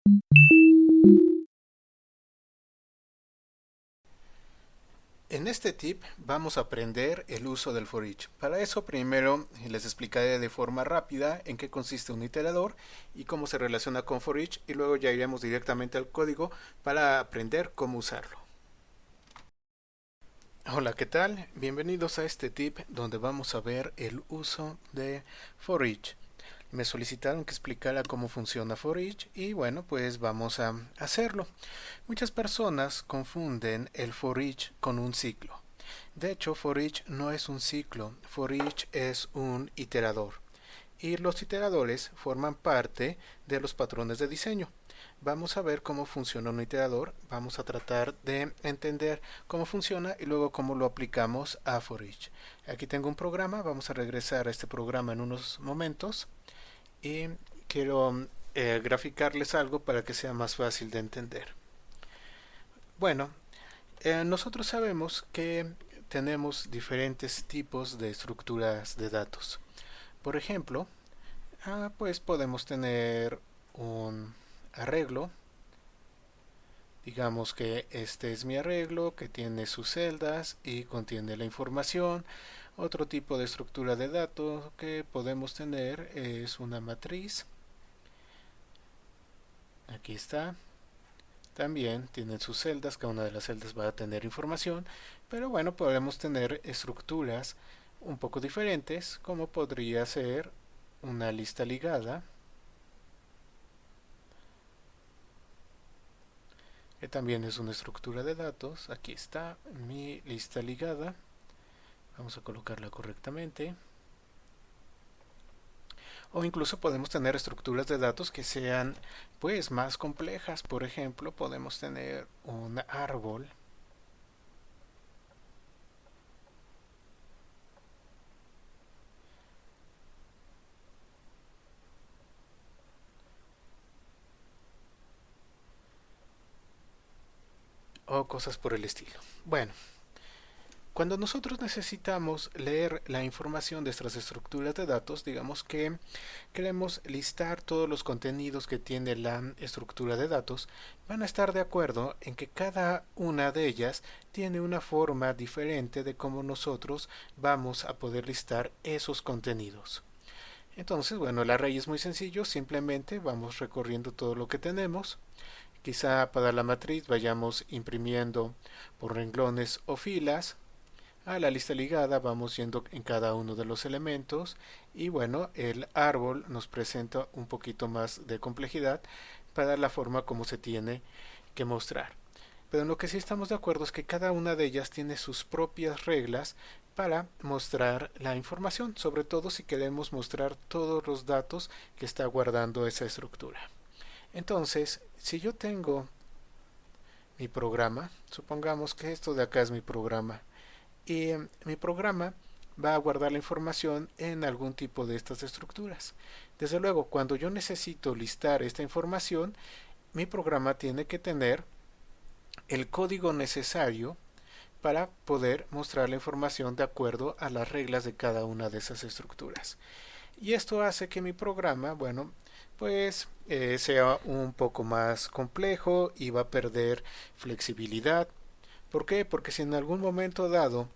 En este tip vamos a aprender el uso del for each. Para eso primero les explicaré de forma rápida en qué consiste un iterador y cómo se relaciona con for each, y luego ya iremos directamente al código para aprender cómo usarlo. Hola, ¿qué tal? Bienvenidos a este tip donde vamos a ver el uso de for each. Me solicitaron que explicara cómo funciona for each y bueno, pues vamos a hacerlo. Muchas personas confunden el for each con un ciclo. De hecho, for each no es un ciclo, for each es un iterador. Y los iteradores forman parte de los patrones de diseño. Vamos a ver cómo funciona un iterador, vamos a tratar de entender cómo funciona y luego cómo lo aplicamos a for each. Aquí tengo un programa, vamos a regresar a este programa en unos momentos y quiero graficarles algo para que sea más fácil de entender. Bueno, nosotros sabemos que tenemos diferentes tipos de estructuras de datos. Por ejemplo, pues podemos tener un arreglo. Digamos que este es mi arreglo que tiene sus celdas y contiene la información. Otro tipo de estructura de datos que podemos tener es una matriz. Aquí está. También tienen sus celdas, cada una de las celdas va a tener información, pero bueno, podemos tener estructuras un poco diferentes, como podría ser una lista ligada, que también es una estructura de datos. Aquí está mi lista ligada, vamos a colocarla correctamente. O incluso podemos tener estructuras de datos que sean pues más complejas. Por ejemplo, podemos tener un árbol o cosas por el estilo. Bueno, cuando nosotros necesitamos leer la información de nuestras estructuras de datos, digamos que queremos listar todos los contenidos que tiene la estructura de datos, van a estar de acuerdo en que cada una de ellas tiene una forma diferente de cómo nosotros vamos a poder listar esos contenidos. Entonces, bueno, el array es muy sencillo, simplemente vamos recorriendo todo lo que tenemos. Quizá para la matriz vayamos imprimiendo por renglones o filas. A la lista ligada vamos yendo en cada uno de los elementos y bueno, el árbol nos presenta un poquito más de complejidad para la forma como se tiene que mostrar. Pero en lo que sí estamos de acuerdo es que cada una de ellas tiene sus propias reglas para mostrar la información, sobre todo si queremos mostrar todos los datos que está guardando esa estructura. Entonces, si yo tengo mi programa, supongamos que esto de acá es mi programa, y mi programa va a guardar la información en algún tipo de estas estructuras. Desde luego, cuando yo necesito listar esta información, mi programa tiene que tener el código necesario para poder mostrar la información de acuerdo a las reglas de cada una de esas estructuras. Y esto hace que mi programa, bueno, pues sea un poco más complejo y va a perder flexibilidad. ¿Por qué? Porque si en algún momento dado,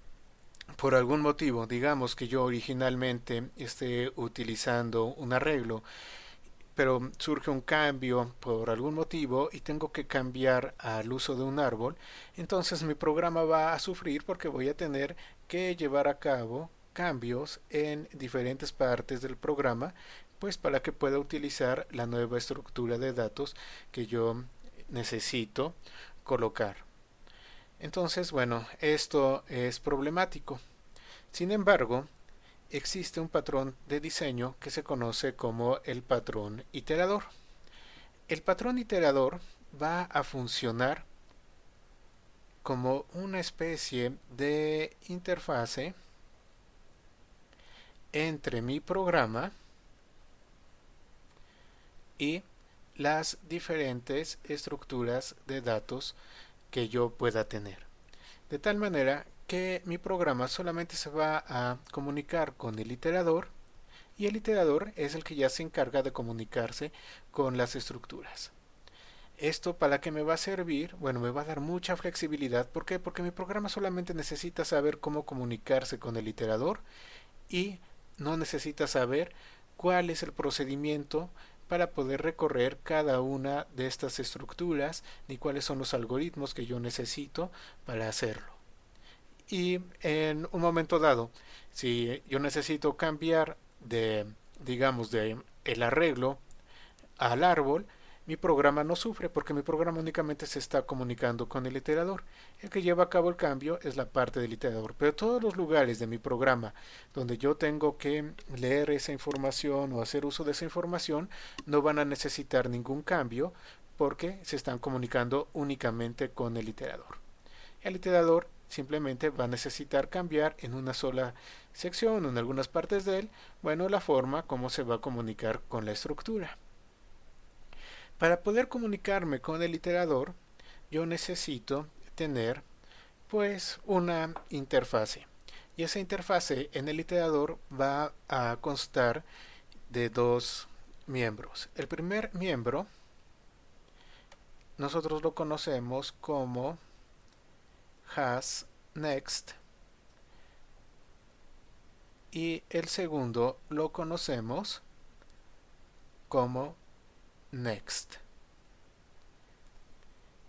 por algún motivo, digamos que yo originalmente esté utilizando un arreglo, pero surge un cambio por algún motivo y tengo que cambiar al uso de un árbol, entonces mi programa va a sufrir porque voy a tener que llevar a cabo cambios en diferentes partes del programa, pues para que pueda utilizar la nueva estructura de datos que yo necesito colocar. Entonces, bueno, esto es problemático. Sin embargo, existe un patrón de diseño que se conoce como el patrón iterador. El patrón iterador va a funcionar como una especie de interfase entre mi programa y las diferentes estructuras de datos que yo pueda tener. De tal manera que mi programa solamente se va a comunicar con el iterador y el iterador es el que ya se encarga de comunicarse con las estructuras. ¿Esto para qué me va a servir? Bueno, me va a dar mucha flexibilidad. ¿Por qué? Porque mi programa solamente necesita saber cómo comunicarse con el iterador y no necesita saber cuál es el procedimiento para poder recorrer cada una de estas estructuras ni cuáles son los algoritmos que yo necesito para hacerlo. Y en un momento dado, si yo necesito cambiar de, digamos, de el arreglo al árbol, mi programa no sufre porque mi programa únicamente se está comunicando con el iterador. El que lleva a cabo el cambio es la parte del iterador. Pero todos los lugares de mi programa donde yo tengo que leer esa información o hacer uso de esa información no van a necesitar ningún cambio porque se están comunicando únicamente con el iterador. El iterador simplemente va a necesitar cambiar en una sola sección o en algunas partes de él, bueno, la forma como se va a comunicar con la estructura. Para poder comunicarme con el iterador, yo necesito tener pues una interfase. Y esa interfase en el iterador va a constar de dos miembros. El primer miembro nosotros lo conocemos como hasNext y el segundo lo conocemos como next.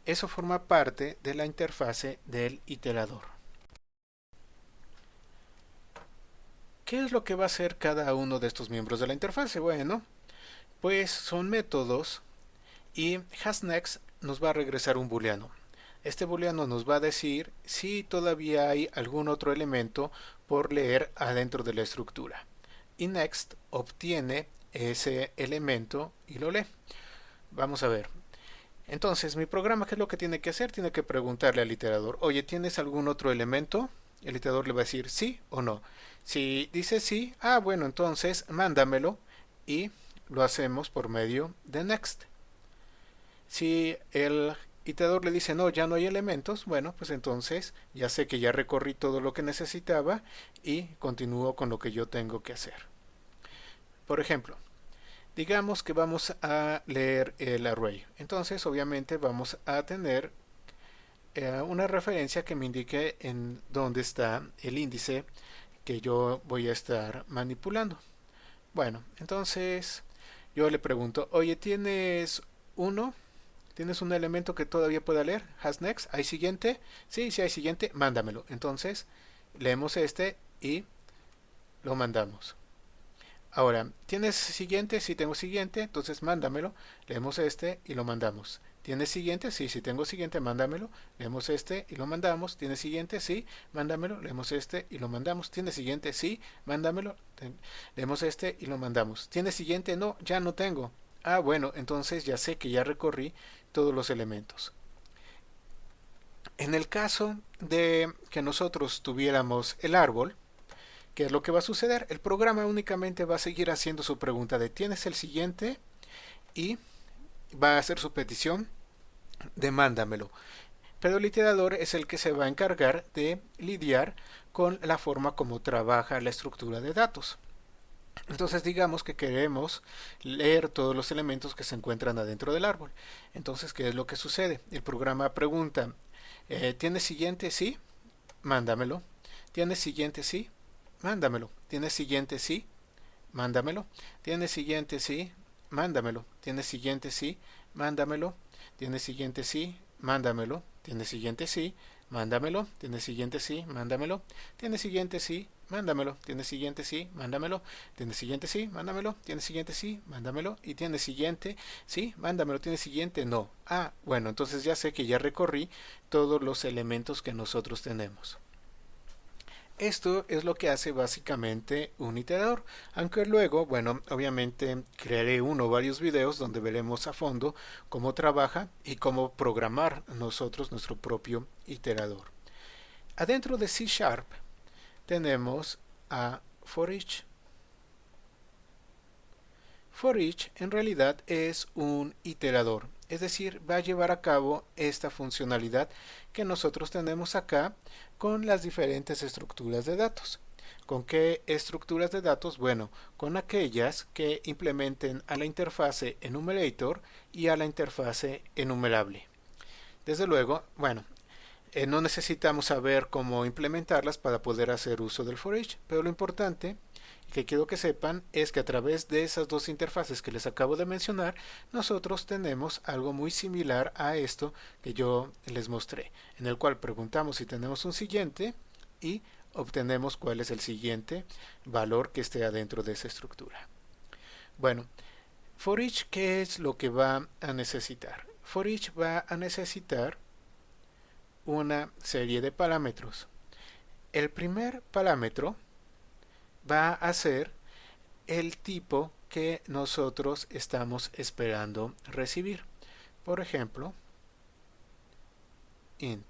Eso forma parte de la interfase del iterador. ¿Qué es lo que va a hacer cada uno de estos miembros de la interfase? Bueno, pues son métodos y hasNext nos va a regresar un booleano. Este booleano nos va a decir si todavía hay algún otro elemento por leer adentro de la estructura. Y next obtiene ese elemento y lo lee. Vamos a ver. Entonces, mi programa, ¿qué es lo que tiene que hacer? Tiene que preguntarle al iterador, oye, ¿tienes algún otro elemento? El iterador le va a decir sí o no. Si dice sí, bueno, entonces mándamelo y lo hacemos por medio de next. Si el iterador le dice no, ya no hay elementos, bueno, pues entonces ya sé que ya recorrí todo lo que necesitaba y continúo con lo que yo tengo que hacer. Por ejemplo, digamos que vamos a leer el array. Entonces, obviamente, vamos a tener una referencia que me indique en dónde está el índice que yo voy a estar manipulando. Bueno, entonces yo le pregunto, oye, ¿tienes uno? ¿Tienes un elemento que todavía pueda leer? ¿Hasnext? ¿Hay siguiente? Sí, sí hay siguiente, mándamelo. Entonces, leemos este y lo mandamos. Ahora, ¿tienes siguiente? Sí tengo siguiente, entonces mándamelo. Leemos este y lo mandamos. ¿Tienes siguiente? Sí, sí tengo siguiente, mándamelo. Leemos este y lo mandamos. ¿Tienes siguiente? Sí, mándamelo. Leemos este y lo mandamos. ¿Tienes siguiente? Sí, mándamelo. Leemos este y lo mandamos. ¿Tienes siguiente? No, ya no tengo. Bueno, entonces ya sé que ya recorrí todos los elementos. En el caso de que nosotros tuviéramos el árbol, ¿qué es lo que va a suceder? El programa únicamente va a seguir haciendo su pregunta de ¿tienes el siguiente? Y va a hacer su petición de mándamelo. Pero el iterador es el que se va a encargar de lidiar con la forma como trabaja la estructura de datos. Entonces digamos que queremos leer todos los elementos que se encuentran adentro del árbol. Entonces, ¿qué es lo que sucede? El programa pregunta, ¿tienes siguiente? Sí, mándamelo. ¿Tienes siguiente? Sí, mándamelo. ¿Tienes siguiente? Sí, mándamelo. ¿Tienes siguiente? Sí, mándamelo. ¿Tienes siguiente? Sí, mándamelo. ¿Tienes siguiente? Sí, mándamelo. ¿Tienes siguiente? Sí, mándamelo. ¿Tienes siguiente? Sí, mándamelo. ¿Tienes siguiente? Sí, mándamelo. ¿Tienes siguiente? Sí, mándamelo. ¿Tienes siguiente? Sí, mándamelo. ¿Tienes siguiente? Sí, mándamelo. ¿Y tienes siguiente? Sí, mándamelo. ¿Tienes siguiente? No. Bueno, entonces ya sé que ya recorrí todos los elementos que nosotros tenemos. Esto es lo que hace básicamente un iterador, aunque luego, bueno, obviamente crearé uno o varios videos donde veremos a fondo cómo trabaja y cómo programar nosotros nuestro propio iterador. Adentro de C# tenemos a ForEach. ForEach en realidad es un iterador, es decir, va a llevar a cabo esta funcionalidad que nosotros tenemos acá con las diferentes estructuras de datos. ¿Con qué estructuras de datos? Bueno, con aquellas que implementen a la interfase enumerator y a la interfase enumerable. Desde luego, bueno, no necesitamos saber cómo implementarlas para poder hacer uso del for each, pero lo importante que quiero que sepan es que a través de esas dos interfaces que les acabo de mencionar, nosotros tenemos algo muy similar a esto que yo les mostré, en el cual preguntamos si tenemos un siguiente y obtenemos cuál es el siguiente valor que esté adentro de esa estructura. Bueno, for each, ¿qué es lo que va a necesitar? For each va a necesitar una serie de parámetros. El primer parámetro va a ser el tipo que nosotros estamos esperando recibir. Por ejemplo, int.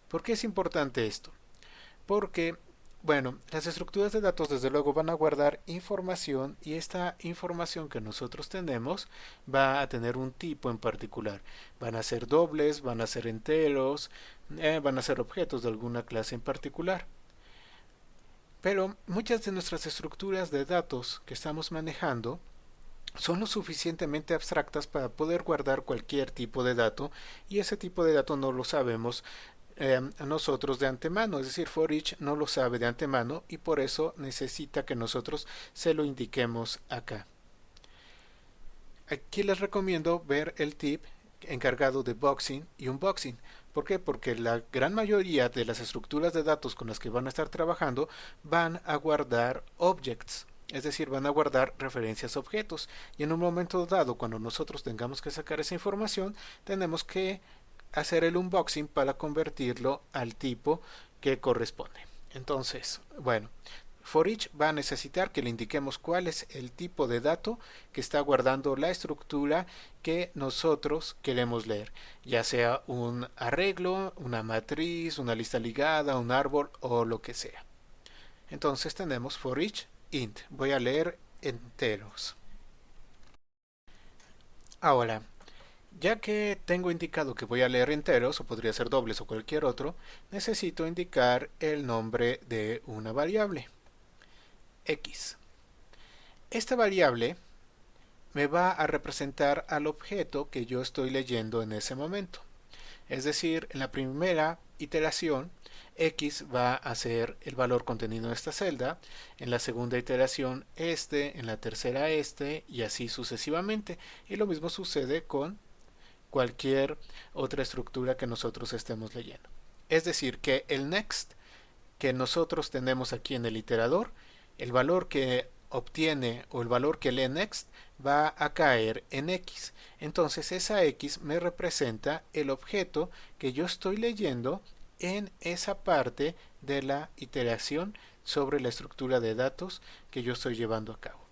¿Por qué es importante esto? Porque, bueno, las estructuras de datos desde luego van a guardar información y esta información que nosotros tenemos va a tener un tipo en particular. Van a ser dobles, van a ser enteros, van a ser objetos de alguna clase en particular. Pero muchas de nuestras estructuras de datos que estamos manejando son lo suficientemente abstractas para poder guardar cualquier tipo de dato y ese tipo de dato no lo sabemos nosotros de antemano, es decir, for each no lo sabe de antemano y por eso necesita que nosotros se lo indiquemos acá. Aquí les recomiendo ver el tip encargado de boxing y unboxing. ¿Por qué? Porque la gran mayoría de las estructuras de datos con las que van a estar trabajando van a guardar objects, es decir, van a guardar referencias a objetos y en un momento dado, cuando nosotros tengamos que sacar esa información, tenemos que hacer el unboxing para convertirlo al tipo que corresponde. Entonces, bueno, for each va a necesitar que le indiquemos cuál es el tipo de dato que está guardando la estructura que nosotros queremos leer, ya sea un arreglo, una matriz, una lista ligada, un árbol o lo que sea. Entonces tenemos for each int. Voy a leer enteros. Ahora, ya que tengo indicado que voy a leer enteros, o podría ser dobles o cualquier otro, necesito indicar el nombre de una variable, x. Esta variable me va a representar al objeto que yo estoy leyendo en ese momento. Es decir, en la primera iteración, x va a ser el valor contenido en esta celda, en la segunda iteración en la tercera y así sucesivamente. Y lo mismo sucede con cualquier otra estructura que nosotros estemos leyendo. Es decir, que el next que nosotros tenemos aquí en el iterador, el valor que obtiene o el valor que lee next va a caer en x. Entonces esa x me representa el objeto que yo estoy leyendo en esa parte de la iteración sobre la estructura de datos que yo estoy llevando a cabo.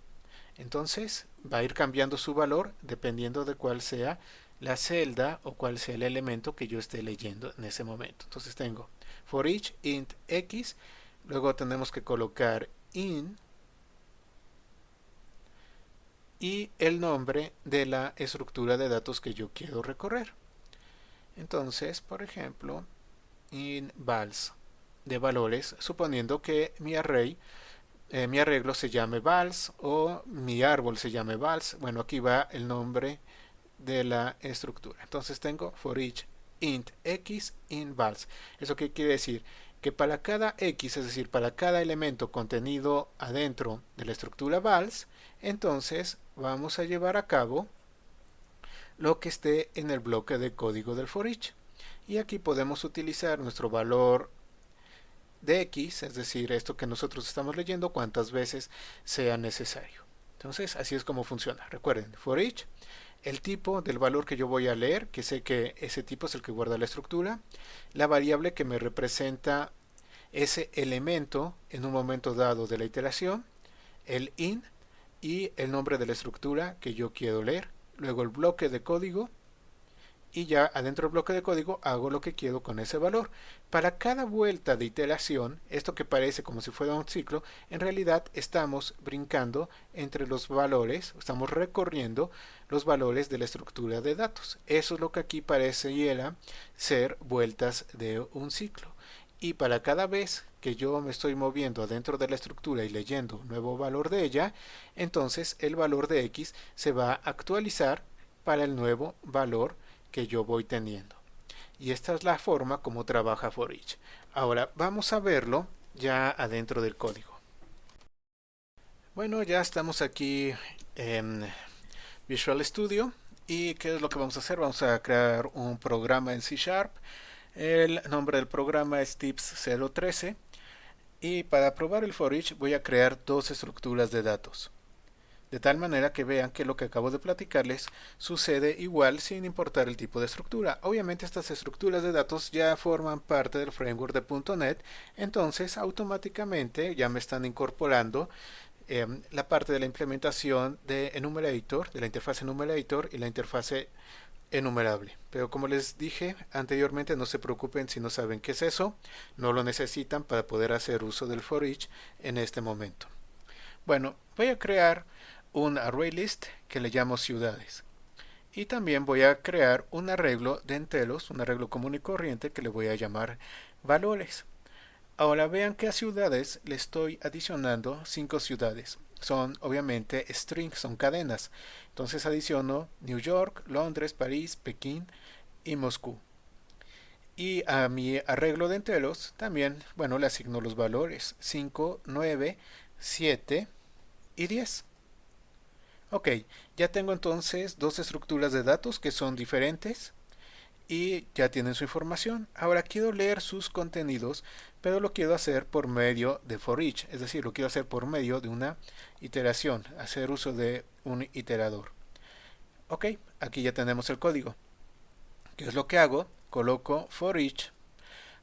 Entonces va a ir cambiando su valor dependiendo de cuál sea la celda o cuál sea el elemento que yo esté leyendo en ese momento. Entonces tengo for each int x, luego tenemos que colocar in y el nombre de la estructura de datos que yo quiero recorrer. Entonces, por ejemplo, in vals de valores, suponiendo que mi arreglo se llame vals o mi árbol se llame vals. Bueno, aquí va el nombre de la estructura. Entonces tengo for each int x in vals. ¿Eso qué quiere decir? Que para cada x, es decir, para cada elemento contenido adentro de la estructura vals, entonces vamos a llevar a cabo lo que esté en el bloque de código del for each. Y aquí podemos utilizar nuestro valor de x, es decir, esto que nosotros estamos leyendo, cuantas veces sea necesario. Entonces, así es como funciona. Recuerden, for each, el tipo del valor que yo voy a leer, que sé que ese tipo es el que guarda la estructura, la variable que me representa ese elemento en un momento dado de la iteración, el in y el nombre de la estructura que yo quiero leer, luego el bloque de código y ya adentro del bloque de código hago lo que quiero con ese valor. Para cada vuelta de iteración, esto que parece como si fuera un ciclo, en realidad estamos brincando entre los valores, estamos recorriendo los valores de la estructura de datos. Eso es lo que aquí pareciera ser vueltas de un ciclo. y para cada vez que yo me estoy moviendo dentro de la estructura y leyendo un nuevo valor de ella, entonces el valor de x se va a actualizar para el nuevo valor que yo voy teniendo. Y esta es la forma como trabaja for each. Ahora vamos a verlo ya adentro del código. Bueno, ya estamos aquí en Visual Studio. ¿Y qué es lo que vamos a hacer? Vamos a crear un programa en C Sharp. El nombre del programa es tips013. Y para probar el for each voy a crear dos estructuras de datos. De tal manera que vean que lo que acabo de platicarles sucede igual sin importar el tipo de estructura. Obviamente estas estructuras de datos ya forman parte del framework de .NET, entonces automáticamente ya me están incorporando la parte de la implementación de enumerator, de la interfaz enumerator y la interfaz enumerable. Pero como les dije anteriormente, no se preocupen si no saben qué es eso, no lo necesitan para poder hacer uso del for each en este momento. Bueno, voy a crear un array list que le llamo ciudades. Y también voy a crear un arreglo de enteros, un arreglo común y corriente que le voy a llamar valores. Ahora vean que a ciudades le estoy adicionando 5 ciudades. Son obviamente strings, son cadenas. Entonces adiciono New York, Londres, París, Pekín y Moscú. Y a mi arreglo de enteros también, bueno, le asigno los valores 5, 9, 7 y 10. Ok, ya tengo entonces dos estructuras de datos que son diferentes y ya tienen su información. Ahora quiero leer sus contenidos, pero lo quiero hacer por medio de for each, es decir, lo quiero hacer por medio de una iteración, hacer uso de un iterador. Ok, aquí ya tenemos el código. ¿Qué es lo que hago? Coloco for each.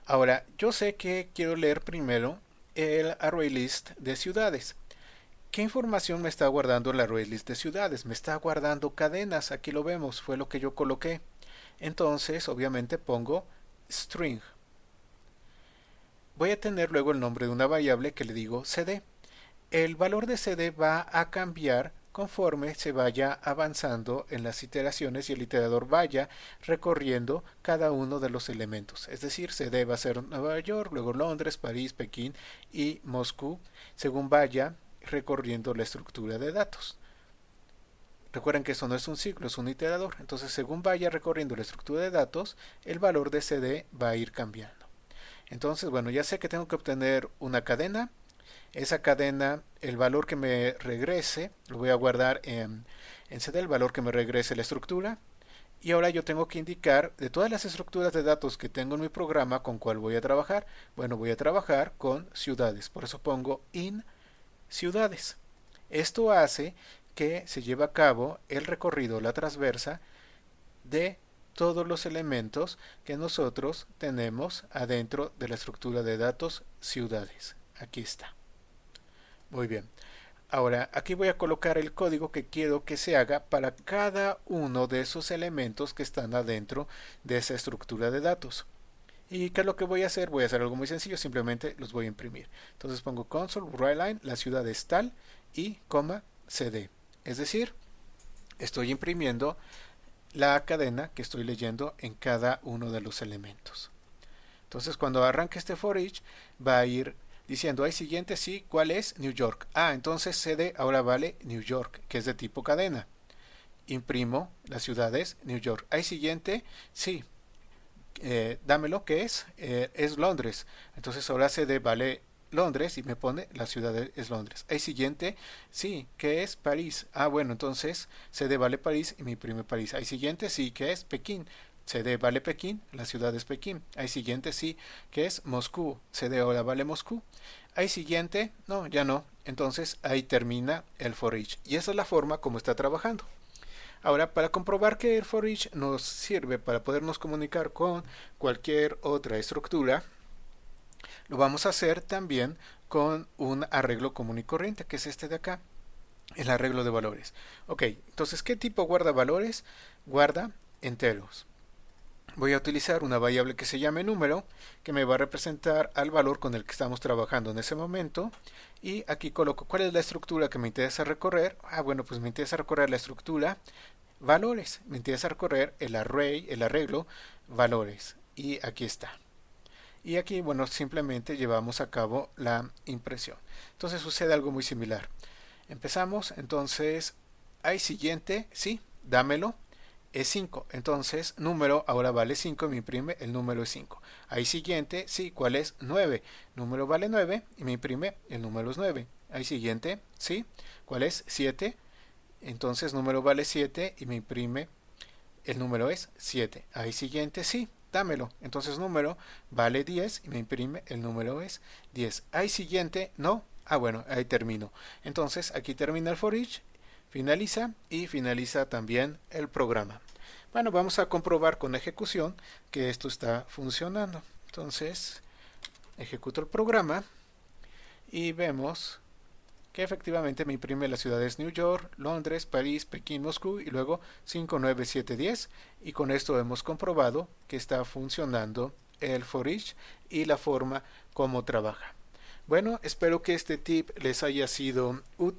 Ahora, yo sé que quiero leer primero el array list de ciudades. ¿Qué información me está guardando el array list de ciudades? Me está guardando cadenas, aquí lo vemos, fue lo que yo coloqué. Entonces, obviamente pongo string. Voy a tener luego el nombre de una variable que le digo cd. El valor de cd va a cambiar conforme se vaya avanzando en las iteraciones y el iterador vaya recorriendo cada uno de los elementos. Es decir, cd va a ser Nueva York, luego Londres, París, Pekín y Moscú, según vaya recorriendo la estructura de datos. Recuerden que eso no es un ciclo, es un iterador. Entonces, según vaya recorriendo la estructura de datos, el valor de cd va a ir cambiando. Entonces, bueno, ya sé que tengo que obtener una cadena. Esa cadena, el valor que me regrese, lo voy a guardar en cd, el valor que me regrese la estructura. Y ahora yo tengo que indicar de todas las estructuras de datos que tengo en mi programa con cuál voy a trabajar. Bueno, voy a trabajar con ciudades. Por eso pongo in ciudades. Esto hace que se lleve a cabo el recorrido, la transversa de todos los elementos que nosotros tenemos adentro de la estructura de datos ciudades. Aquí está. Muy bien. Ahora, aquí voy a colocar el código que quiero que se haga para cada uno de esos elementos que están adentro de esa estructura de datos. ¿Y qué es lo que voy a hacer? Voy a hacer algo muy sencillo, simplemente los voy a imprimir. Entonces pongo console, writeline, la ciudad es tal y coma cd. Es decir, estoy imprimiendo la cadena que estoy leyendo en cada uno de los elementos. Entonces cuando arranque este for each va a ir diciendo, hay siguiente, sí, ¿cuál es? New York. Ah, entonces cd ahora vale New York, que es de tipo cadena. Imprimo las ciudades New York. Hay siguiente, sí, dámelo, ¿qué es? Es Londres. Entonces ahora cd vale Londres y me pone la ciudad es Londres. Hay siguiente, sí, ¿qué es? París. Ah, bueno, entonces cd vale París y me imprime París. Hay siguiente, sí, ¿qué es? Pekín. cd vale Pekín, la ciudad es Pekín. Hay siguiente, sí, ¿qué es? Moscú. cd ahora vale Moscú. Hay siguiente, no, ya no. Entonces ahí termina el for each. Y esa es la forma como está trabajando. Ahora, para comprobar que el for each nos sirve para podernos comunicar con cualquier otra estructura, lo vamos a hacer también con un arreglo común y corriente, que es este de acá, el arreglo de valores. Ok, entonces, ¿qué tipo guarda valores? Guarda enteros. Voy a utilizar una variable que se llame número, que me va a representar al valor con el que estamos trabajando en ese momento. Y aquí coloco cuál es la estructura que me interesa recorrer. Ah, bueno, pues me interesa recorrer la estructura valores. Me interesa recorrer el array, el arreglo valores. Y aquí está. y aquí, bueno, simplemente llevamos a cabo la impresión. Entonces sucede algo muy similar. Empezamos, entonces, hay siguiente, sí, dámelo, es 5. Entonces, número ahora vale 5 y me imprime el número es 5. Ahí siguiente, sí, ¿cuál es? 9. Número vale 9 y me imprime el número es 9. Ahí siguiente, sí, ¿cuál es? 7. Entonces, número vale 7 y me imprime el número es 7. Ahí siguiente, sí, dámelo. Entonces, número vale 10 y me imprime el número es 10. Ahí siguiente, no. Ah, bueno, ahí termino. Entonces, aquí termina el for each, finaliza y finaliza también el programa. Bueno, vamos a comprobar con ejecución que esto está funcionando. Entonces, ejecuto el programa y vemos que efectivamente me imprime las ciudades New York, Londres, París, Pekín, Moscú y luego 5, 9, 7, 10. Y con esto hemos comprobado que está funcionando el for each y la forma como trabaja. Bueno, espero que este tip les haya sido útil.